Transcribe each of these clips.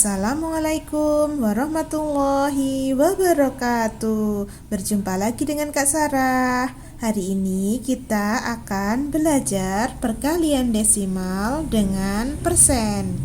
Assalamualaikum warahmatullahi wabarakatuh. Berjumpa lagi dengan Kak Sarah. Hari ini kita akan belajar perkalian desimal dengan persen.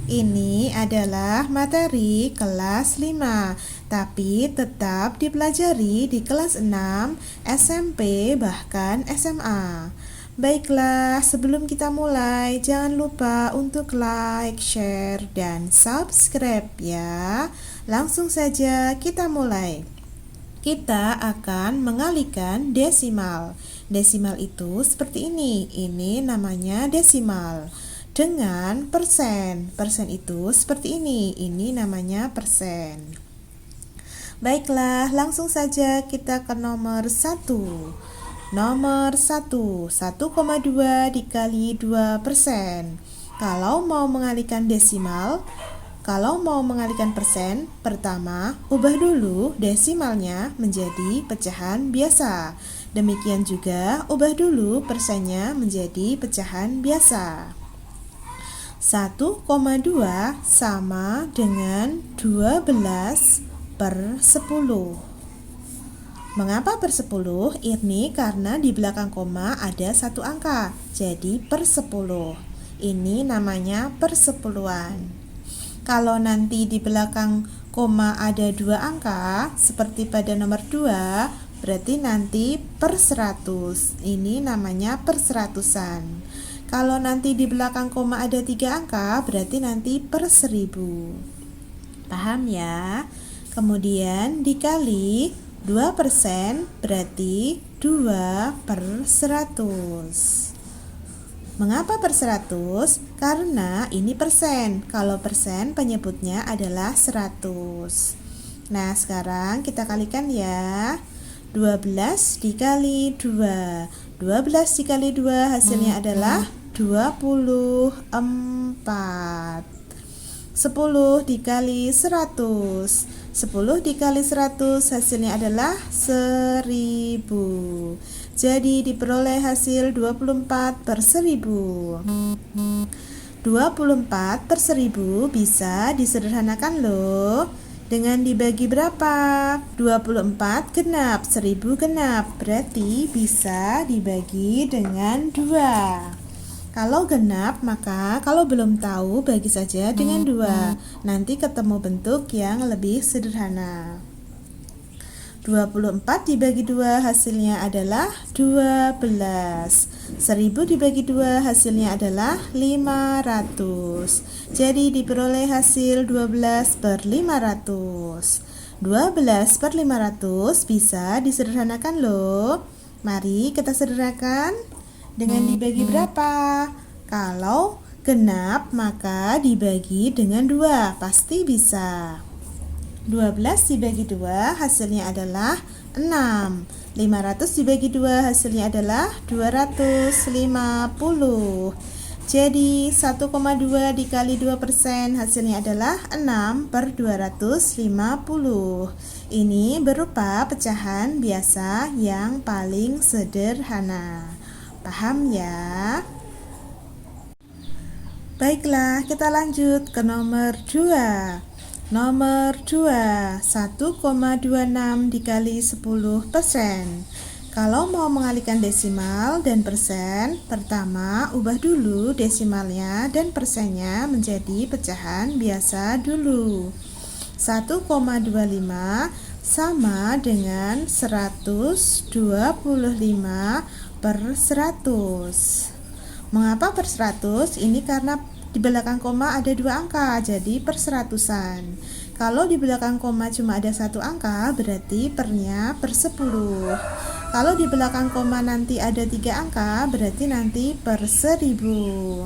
Ini adalah materi kelas 5, tapi tetap dipelajari di kelas 6, SMP, bahkan SMA. Baiklah, sebelum kita mulai, jangan lupa untuk like, share, dan subscribe ya. Langsung saja kita mulai. Kita akan mengalihkan desimal. Desimal itu seperti ini. Ini namanya desimal. Dengan persen. Persen itu seperti ini. Ini namanya persen. Baiklah, langsung saja kita ke nomor 1. Nomor 1, 1,2 dikali 2%. Kalau mau mengalihkan desimal, kalau mau mengalihkan persen, pertama ubah dulu desimalnya menjadi pecahan biasa. Demikian juga ubah dulu persennya menjadi pecahan biasa. 1,2 sama dengan 12 per 10. Mengapa per 10? Ini karena di belakang koma ada satu angka, jadi per 10. Ini namanya persepuluhan. Kalau nanti di belakang koma ada dua angka, seperti pada nomor 2, berarti nanti per 100. Ini namanya perseratusan. Kalau nanti di belakang koma ada 3 angka, berarti nanti per 1000. Paham ya? Kemudian dikali 2% berarti 2 per 100. Mengapa per 100? Karena ini persen. Kalau persen penyebutnya adalah 100. Nah, sekarang kita kalikan ya. 12 dikali 2. 12 dikali 2 hasilnya adalah 24. 10 dikali 100. 10 dikali 100 hasilnya adalah 1000. Jadi diperoleh hasil 24 per 1000. 24 per 1000 bisa disederhanakan loh. Dengan dibagi berapa? 24 genap, 1000 genap. Berarti bisa dibagi dengan 2. Kalau genap, maka kalau belum tahu bagi saja dengan 2. Nanti ketemu bentuk yang lebih sederhana. 24 dibagi 2 hasilnya adalah 12. 1000 dibagi 2 hasilnya adalah 500. Jadi diperoleh hasil 12 per 500. 12 per 500 bisa disederhanakan loh. Mari kita sederhanakan. Dengan dibagi berapa? Kalau genap maka dibagi dengan 2, pasti bisa. 12 dibagi 2 hasilnya adalah 6. 500 dibagi 2 hasilnya adalah 250. Jadi 1,2 dikali 2% hasilnya adalah 6 per 250. Ini berupa pecahan biasa yang paling sederhana. Paham ya? Baiklah, kita lanjut ke nomor 2. Nomor 2, 1,26 dikali 10%. Kalau mau mengalihkan desimal dan persen, pertama ubah dulu desimalnya dan persennya menjadi pecahan biasa dulu. 1,25 sama dengan 125 per 100. Mengapa per 100? Ini karena di belakang koma ada 2 angka, jadi per seratusan. Kalau di belakang koma cuma ada 1 angka, berarti pernya per 10. Kalau di belakang koma nanti ada 3 angka, berarti nanti per 1000.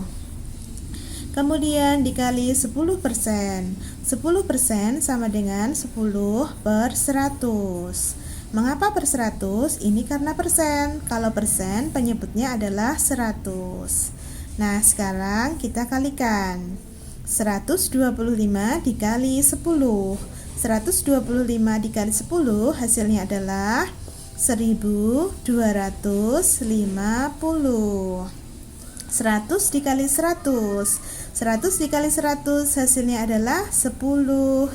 Kemudian dikali 10%. 10% sama dengan 10 per 100. Mengapa per 100? Ini karena persen. Kalau persen penyebutnya adalah 100. Nah, sekarang kita kalikan. 125 dikali 10. 125 dikali 10 hasilnya adalah 1250. 100 dikali 100. 100 dikali 100 hasilnya adalah 10.000.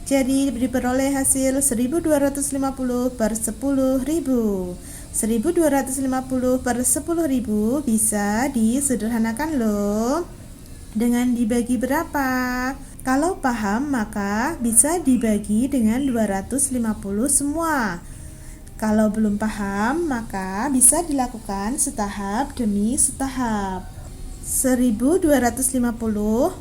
Jadi diperoleh hasil 1250 per 10.000. 1250 per 10.000 bisa disederhanakan loh. Dengan dibagi berapa? Kalau paham maka bisa dibagi dengan 250 semua. Kalau belum paham maka bisa dilakukan setahap demi setahap. 1250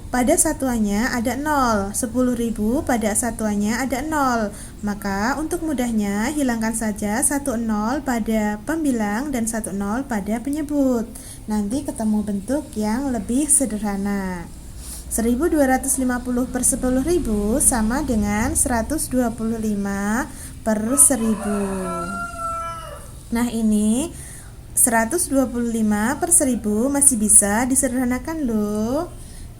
pada satuannya ada 0, 10.000 pada satuannya ada 0. Maka untuk mudahnya hilangkan saja 1 0 pada pembilang dan 1 0 pada penyebut. Nanti ketemu bentuk yang lebih sederhana. 1250 per 10.000 sama dengan 125 per 1000. Nah ini 125 per 1000 masih bisa disederhanakan loh.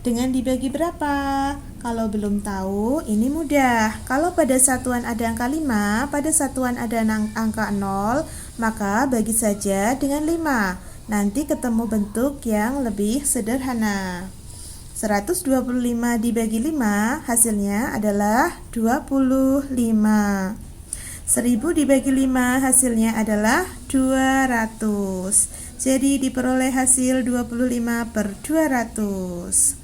Dengan dibagi berapa? Kalau belum tahu, ini mudah. Kalau pada satuan ada angka 5, pada satuan ada angka 0, maka bagi saja dengan 5. Nanti ketemu bentuk yang lebih sederhana. 125 dibagi 5 hasilnya adalah 25. 1000 dibagi 5 hasilnya adalah 200. Jadi diperoleh hasil 25 per 200.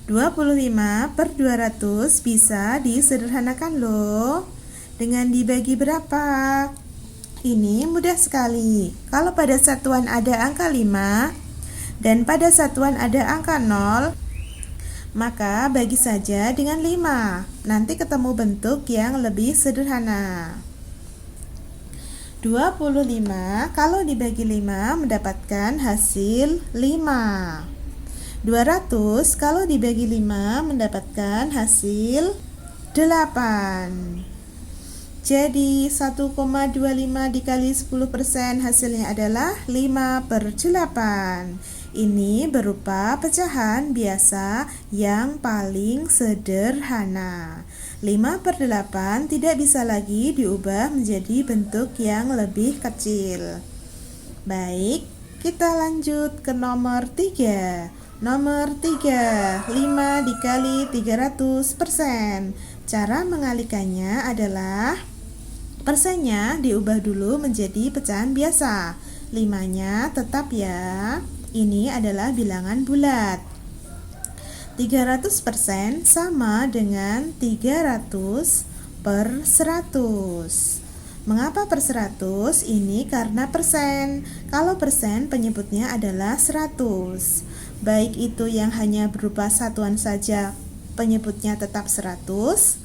25 per 200 bisa disederhanakan loh. Dengan dibagi berapa? Ini mudah sekali. Kalau pada satuan ada angka 5 dan pada satuan ada angka 0, maka bagi saja dengan 5. Nanti ketemu bentuk yang lebih sederhana. 25 kalau dibagi 5 mendapatkan hasil 5. 200 kalau dibagi 5 mendapatkan hasil 8. Jadi 1,25 dikali 10% hasilnya adalah 5 per 8. Ini berupa pecahan biasa yang paling sederhana. 5 per 8 tidak bisa lagi diubah menjadi bentuk yang lebih kecil. Baik, kita lanjut ke nomor 3. Nomor 3, 5 dikali 300%. Cara mengalikannya adalah persennya diubah dulu menjadi pecahan biasa. 5-nya tetap ya. Ini adalah bilangan bulat. 300% sama dengan 300 per 100. Mengapa per 100? Ini karena persen. Kalau persen penyebutnya adalah 100. Baik itu yang hanya berupa satuan saja, penyebutnya tetap 100.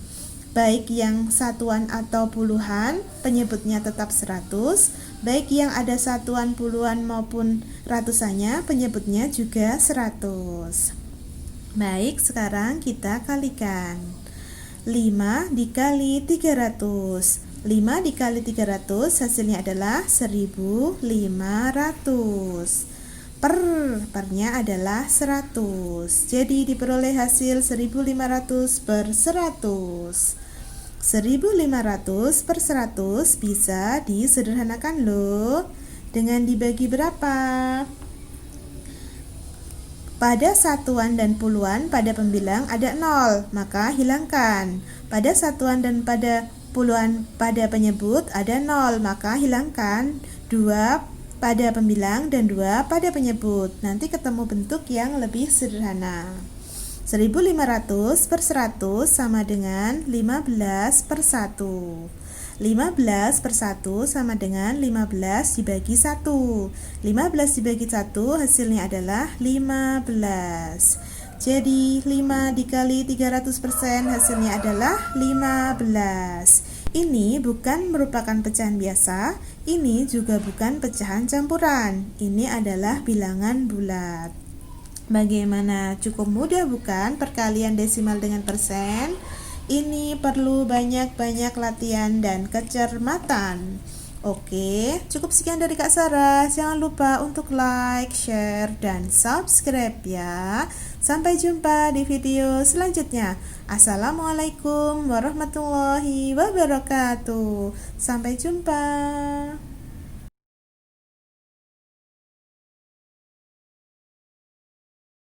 Baik yang satuan atau puluhan, penyebutnya tetap 100. Baik yang ada satuan puluhan maupun ratusannya, penyebutnya juga 100. Baik, sekarang kita kalikan. 5 dikali 300. 5 dikali 300 hasilnya adalah 1500. Pernya adalah 100. Jadi diperoleh hasil 1500 per 100. 1500 per 100 bisa disederhanakan loh. Dengan dibagi berapa? Pada satuan dan puluhan pada pembilang ada 0, maka hilangkan. Pada satuan dan pada puluhan pada penyebut ada 0, maka hilangkan. 2 pada pembilang dan 2 pada penyebut. Nanti ketemu bentuk yang lebih sederhana. 1500 per 100 sama dengan 15 per 1. 15 per 1 sama dengan 15 dibagi 1. 15 dibagi 1 hasilnya adalah 15. Jadi 5 dikali 300% hasilnya adalah 15. Ini bukan merupakan pecahan biasa, ini juga bukan pecahan campuran. Ini adalah bilangan bulat. Bagaimana? Cukup mudah bukan perkalian desimal dengan persen? Ini perlu banyak-banyak latihan dan kecermatan. Oke, cukup sekian dari Kak Sarah. Jangan lupa untuk like, share, dan subscribe ya. Sampai jumpa di video selanjutnya. Assalamualaikum warahmatullahi wabarakatuh. Sampai jumpa.